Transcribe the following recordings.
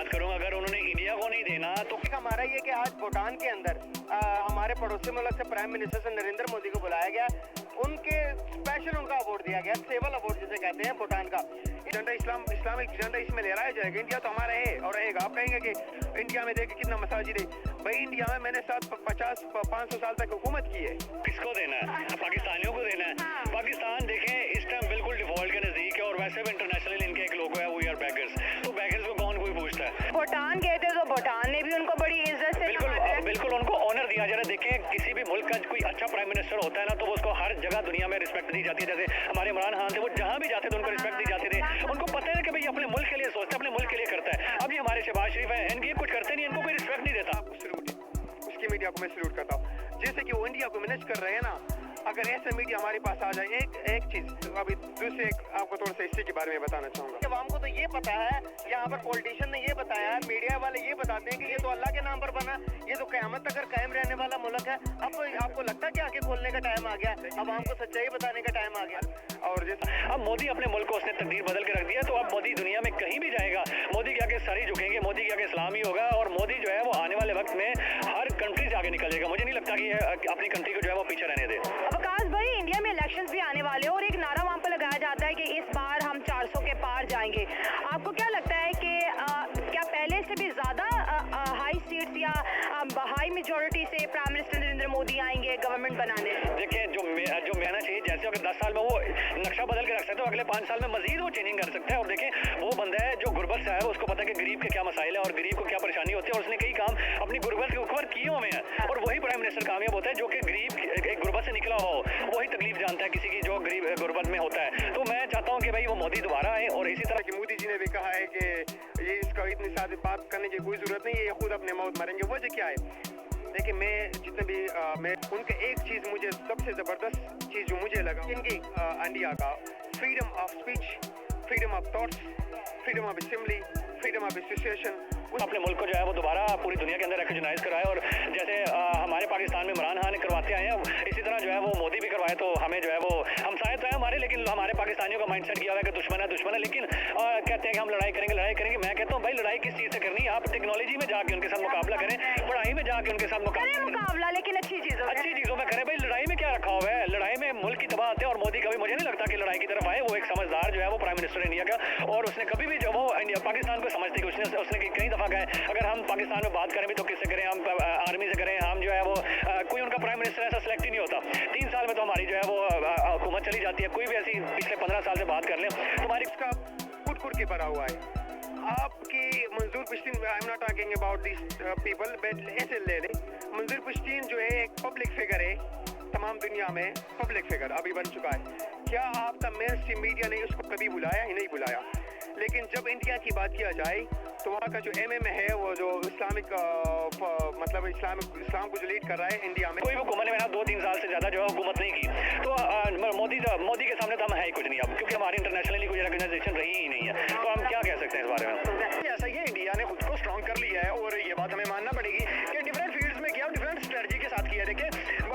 बात करूंगा, अगर उन्होंने इंडिया को नहीं देना तो हमारा ये कि आज भूटान के अंदर हमारे पड़ोसी मुल्क से प्राइम मिनिस्टर से नरेंद्र मोदी को बुलाया गया, उनके स्पेशल उनका अवार्ड दिया गया, सेवल अवार्ड जिसे कहते हैं भूटान का। झंडा इस्लामिक झंडा इसमें लहराया जाएगा। इंडिया तो हमारा है और रहेगा। आप कहेंगे कि इंडिया में देखिए कितना मसाजिद है। भाई इंडिया में मैंने 500 साल तक हुकूमत की है। किसको देना है? पाकिस्तानियों को देना है। पाकिस्तान देखें इस टाइम बिल्कुल डिफॉल्ट के नजदीक है और वैसे भी इंटरनेशनल इनके एक लोगो है, वी आर बैगर्स। तो बैगर्स को कौन कोई पूछता है? भूटान गए थे तो भूटान ने भी उनको बड़ी इज्जत से बिल्कुल उनको ऑनर दिया जा रहा है। देखें किसी भी मुल्क का कोई अच्छा प्राइम मिनिस्टर होता है ना तो वो उसको हर जगह दुनिया में रिस्पेक्ट दी जाती है। जैसे हमारे इमरान खान थे, वो जहाँ भी जाते थे उनको रिस्पेक्ट दी जाती थी। उनको पता है कि भाई अपने मुल्क के लिए सोचता है, अपने मुल्क के लिए करता है। अभी हमारे शहबाज शरीफ है, इनकी कुछ करते नहीं, इनको कोई रिस्पेक्ट नहीं देता। उसकी मीडिया को मैं सल्यूट करता हूँ, जैसे कि वो इंडिया को मैनेज कर रहे हैं ना। अगर ऐसे मीडिया हमारे पास आ जाए, एक चीज अभी दूसरे आपको थोड़ा सा हिस्ट्री के बारे में बताना चाहूंगा। आवाम को तो ये पता है, यहाँ पर पॉलिटिशियन ने ये बताया, मीडिया वाले ये बताते हैं कि ये तो अल्लाह के नाम पर बना, ये तो क़यामत तक कायम रहने वाला मुल्क है। अब आपको लगता है कि आगे खोलने का टाइम आ गया, आवाम को सच्चाई बताने का टाइम आ गया। और जैसे अब मोदी अपने मुल्क को उसने तकदीर बदल के रख दिया, तो अब मोदी दुनिया में कहीं भी जाएगा, मोदी के आगे सर ही झुकेंगे, मोदी के आगे इस्लाम ही होगा और मोदी जो है वो आने वाले वक्त में हर कंट्री से आगे निकल जाएगा। मुझे नहीं लगता कि अपनी कंट्री को जो है वो पीछे रहने दे। अवकाश भाई, इंडिया में इलेक्शंस भी आने वाले हैं और एक नारा वहाँ पर लगाया जाता है कि इस बार हम 400 के पार जाएंगे। आपको क्या लगता है कि क्या पहले से भी ज्यादा हाई सीट्स या हाई मेजोरिटी से प्राइम मिनिस्टर नरेंद्र मोदी आएंगे गवर्नमेंट बनाने? देखिए जो मेहनत चाहिए, जैसे अगर 10 साल में वो नक्शा बदल के रख सकते हो, अगले 5 साल में मजीद वो चेंजिंग कर सकते हैं। और देखें वो बंदा है जो गुर्बत से है, उसको पता है कि गरीब के क्या मसाइल है और गरीब को क्या परेशानी होती है, और उसने कई काम अपनी गुर्बत के ऊपर किए हुए हैं। और वही प्राइम मिनिस्टर कामयाब होता है जो कि गरीब एक गुर्बत से निकला हो, वही तकलीफ जानता है किसी की जो गरीब गुर्बत में होता है। तो मैं चाहता हूँ कि भाई वो मोदी दोबारा आए। और इसी तरह कि मोदी जी ने भी कहा है कि ये इसका इतनी सारी बात करने की कोई जरूरत नहीं है, ये खुद अपने मौत मरेंगे। वजह क्या है? देखिए मैं जितने भी मैं उनके एक चीज़ मुझे सबसे ज़बरदस्त चीज़ जो मुझे लगा इनकी इंडिया का freedom of speech, freedom of thoughts, freedom of assembly, freedom of association, अपने मुल्क को जो है वो दोबारा पूरी दुनिया के अंदर रिकॉग्नाइज कराए। और जैसे हमारे पाकिस्तान में इमरान खान करवाते आए हैं, इसी तरह जो है वो मोदी भी करवाए। तो हमें जो है वो हमसाए तो है हमारे, लेकिन हमारे पाकिस्तानियों का माइंड सेट किया हुआ है कि दुश्मन है, लेकिन कहते हैं कि हम लड़ाई करेंगे। मैं कहता हूँ भाई लड़ाई किस चीज़ से करनी है? आप टेक्नोलॉजी में जाके उनके साथ मुकाबला करें, पढ़ाई में जाके उनके साथ मुकाबला, लेकिन अच्छी चीज़ों में करें। भाई लड़ाई में क्या रखा हुआ है? लड़ाई में मुल्क की तबाह आते हैं और मोदी कभी मुझे नहीं लगता कि लड़ाई की तरफ आए। वो एक समझदार जो है वो प्राइम मिनिस्टर इंडिया का, और उसने कभी भी जो वो पाकिस्तान को समझते कि उसने कई दफ़ा कहा अगर हम पाकिस्तान में बात करें भी तो किससे करें? हम आर्मी से करें। हम जो है वो कोई उनका प्राइम मिनिस्टर ऐसा सिलेक्ट ही नहीं होता। 3 साल में तो हमारी जो है वो हुकूमत चली जाती है। कोई भी ऐसी पिछले 15 साल से बात कर लें तो हमारी इसका कुट के भरा हुआ है। आपकी मंजूर Pashteen, I am not talking about this people, but ऐसे ले लें, मंजूर पश्तीन जो है एक पब्लिक फिगर है, तमाम दुनिया में पब्लिक फिगर अभी बन चुका है। क्या आपका मेन स्ट्रीम मीडिया ने उसको कभी बुलाया? ही नहीं बुलाया। लेकिन जब इंडिया की बात किया जाए तो वहाँ का जो एमएम है, वो जो इस्लामिक मतलब इस्लाम को जो लीड कर रहा है इंडिया में, कोई हुकूमत ने 2-3 साल से ज़्यादा जो है हुकूमत नहीं की। तो मोदी के सामने तो हम है ही कुछ नहीं अब, क्योंकि हमारी इंटरनेशनली कोई रिकॉग्नाइजेशन रही ही नहीं है। तो हम क्या कह सकते हैं इस बारे में? ऐसा ही इंडिया ने खुद को स्ट्रॉन्ग कर लिया है और ये बात हमें मानना पड़ेगी कि डिफरेंट फील्ड्स में किया, डिफरेंट स्ट्रेटजी के साथ किया। देखिए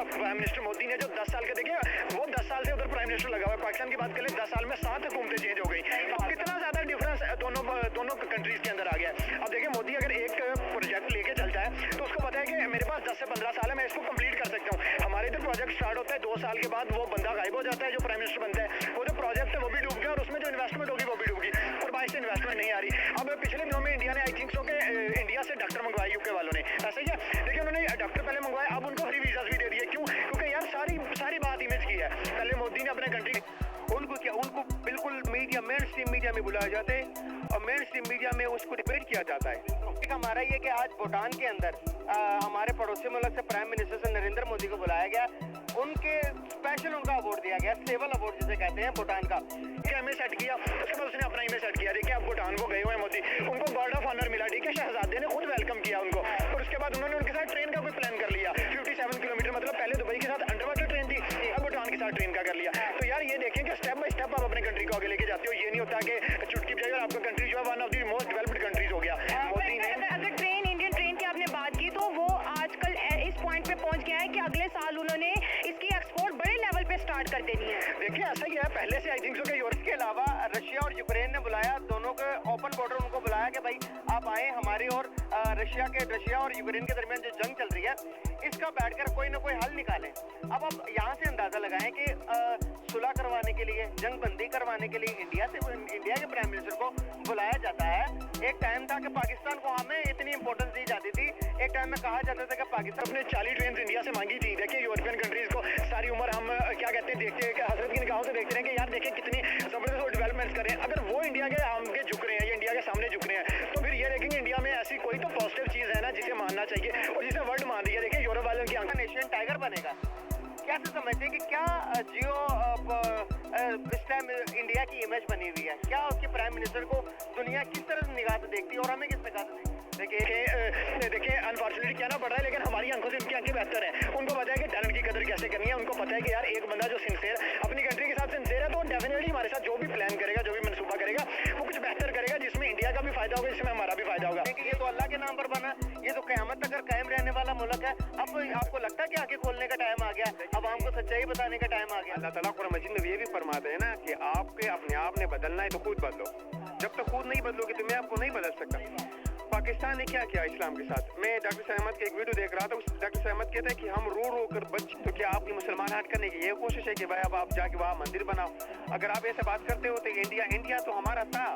प्राइम मिनिस्टर मोदी ने जो 10 साल के, देखिए वो 10 साल से उधर प्राइम मिनिस्टर लगा हुआ है। पाकिस्तान की बात करें 10 साल में 7 हुकूमतें चेंज हो गई। अब कितना ज़्यादा डिफरेंस दोनों कंट्रीज के अंदर आ गया है। अब देखिए मोदी अगर एक प्रोजेक्ट लेके चलता है तो उसको पता है कि मेरे पास 10 से 15 साल है, मैं इसको कंप्लीट कर सकता हूँ। हमारे इधर प्रोजेक्ट स्टार्ट होता है, 2 साल के बाद वो बंदा गायब हो जाता है जो प्राइम मिनिस्टर बनता है। वो जो प्रोजेक्ट है वो भी डूब गया और उसमें जो इन्वेस्टमेंट होगी वो भी डूब गई और बाहर से इन्वेस्टमेंट नहीं आ रही। अब पिछले दिनों में इंडिया ने आई थिंक सो के इंडिया से डॉक्टर मंगवाए, यूके वालों ने, ऐसा ही है। देखिए उन्होंने डॉक्टर पहले मंगवाए, अब उनको फ्री वीज़ा भी दे दिए। क्यों? क्योंकि यार सारी बात इमेज की है। पहले मोदी ने अपने कंट्री उनको बिल्कुल मीडिया, मेन स्ट्रीम मीडिया में बुलाया जाता है और मेन स्ट्रीम मीडिया में उसको डिबेट किया जाता है। हमारा ये कि आज भूटान के अंदर हमारे पड़ोसी मुल्क से प्राइम मिनिस्टर से नरेंद्र मोदी को बुलाया गया, उनके स्पेशल उनका अवार्ड दिया गया, सेवल अवार्ड जिसे कहते हैं भूटान का। इमेज सेट किया, उसके बाद उसने अपना इमेज सेट किया। देखिए अब भूटान को गए हुए हैं मोदी, उनको गार्ड ऑफ ऑनर मिला, ठीक है, शहजादे ने खुद वेलकम किया उनको। और उसके बाद उन्होंने उनके साथ ट्रेन का भी प्लान कर लिया, 57 किलोमीटर, मतलब पहले दुबई के साथ अंडर वाटर ट्रेन थी, अब भूटान के साथ ट्रेन का कर लिया। तो यार ये देखें कि स्टेप बाय स्टेप आप अपने कंट्री को आगे लेके जाते हो। ये नहीं होता कि चुटकी बजाई और आपका कंट्री जो है one of the most developed countries हो गया। मोदी ने अगर इंडियन ट्रेन की आपने बात की तो वो आजकल इस पॉइंट पे पहुंच गया है कि अगले साल उन्होंने इसकी एक्सपोर्ट बड़े लेवल पे स्टार्ट कर देनी है। देखिए ऐसा ही है, पहले से आई थिंक सो कि यूरोप के अलावा रशिया और यूक्रेन ने बुलाया, दोनों के ओपन बॉर्डर उनको बुलाया कहा कि भाई आप आए हमारे और रशिया और यूक्रेन के दरमियान जो जंग चल रही है इसका बैठकर कोई ना कोई हल निकालें। अब आप यहाँ से अंदाजा लगाएं कि सुलह करवाने के लिए, जंग बंदी करवाने के लिए इंडिया के प्राइम मिनिस्टर को बुलाया जाता है। एक टाइम था कि पाकिस्तान को हमें इतनी इंपॉर्टेंस दी जाती थी, एक टाइम में कहा जाता था कि पाकिस्तान अपने 40 ट्रेन इंडिया से मांगी थी। देखिए यूरोपियन कंट्रीज को सारी उम्र हम क्या कहते हैं देखते हैं, हजरत की निगाहों से देखते रहे कि यार देखिए कितनी जबरदस्त वो डेवलपमेंट्स करें। अगर वो इंडिया के आगे झुक रहे हैं या इंडिया के सामने झुक रहे हैं तो फिर ये देखेंगे इंडिया में ऐसी कोई तो पॉजिटिव चीज़ है ना जिसे मानना चाहिए और जिसे वर्ल्ड मान रही है। देखिए यूरोप वालों की आंखें नेशन टाइगर बनेगा। कैसे समझते हैं कि क्या जियो इस टाइम इंडिया की इमेज बनी हुई है, क्या उसके प्राइम मिनिस्टर को दुनिया किस तरह से निगाह से देखती है और हमें किस निगाह से देखती है? देखिए अनफॉर्चुनेटली कहना पड़ रहा है लेकिन हमारी आंखों से उनकी आंखें बेहतर है। उनको पता है कि टैलेंट की कदर कैसे करनी है। उनको पता है कि यार एक बंदा जो सिंसियर अपनी कंट्री के साथ सिंसियर है तो डेफिनेटली हमारे साथ जो भी प्लान करेगा, जो भी मनसूबा करेगा वो कुछ बेहतर करेगा जिसमें इंडिया का भी फायदा होगा, जिसमें हमारा भी फायदा होगा। क्योंकि ये तो अल्लाह के नाम पर बना, ये तो क़यामत तक कायम रहने वाला मुल्क है। अब आपको लगता है कि आंखें खोलने का टाइम आ गया, अब हमको सच्चाई बताने का टाइम आ गया? अल्लाह ताला कुरान मजीद में ये भी फरमाते हैं ना कि आपके अपने आप ने बदलना है तो खुद बदलो। जब तक खुद नहीं बदलोगे तो मैं आपको नहीं बदल सकता। पाकिस्तान ने क्या किया इस्लाम के साथ? मैं डॉक्टर सहमद के एक वीडियो देख रहा था, उस डॉक्टर सहमद कहते हैं कि हम रो रो कर बच, तो क्या आपकी मुसलमान हट करने की ये कोशिश है कि भाई अब आप जाके वहाँ मंदिर बनाओ? अगर आप ऐसे बात करते हो तो इंडिया तो हमारा था।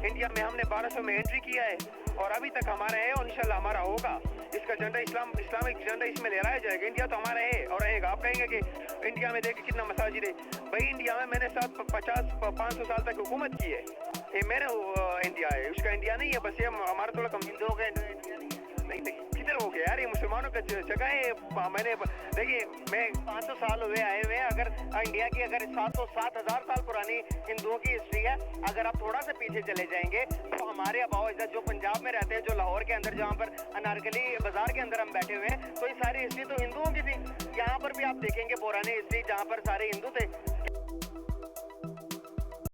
इंडिया में हमने 1200 में एंट्री किया है और अभी तक हमारा है और इंशाल्लाह हमारा होगा। इसका झंडा इस्लामिक झंडा इसमें लहराया जाएगा। इंडिया तो हमारा है और रहेगा। आप कहेंगे कि इंडिया में देखिए कितना मसाजिद है। भाई इंडिया में मैंने 500 साल तक हुकूमत की है। ये मेरा इंडिया है, उसका इंडिया नहीं है। बस ये हमारा थोड़ा कम हिंदुओं का इंडिया नहीं किधर हो गया यार, ये मुसलमानों का जगह है। मैंने देखिए मैं 500 साल हुए आए हुए हैं। अगर इंडिया की अगर 7,000 साल पुरानी हिंदुओं की हिस्ट्री है, अगर आप थोड़ा सा पीछे चले जाएंगे तो हमारे अबाव इज्जत जो पंजाब में रहते हैं, जो लाहौर के अंदर जहाँ पर अनारकली बाजार के अंदर हम बैठे हुए हैं, तो ये सारी हिस्ट्री तो हिंदुओं की थी। यहाँ पर भी आप देखेंगे पुरानी हिस्ट्री जहाँ पर सारे हिंदू थे।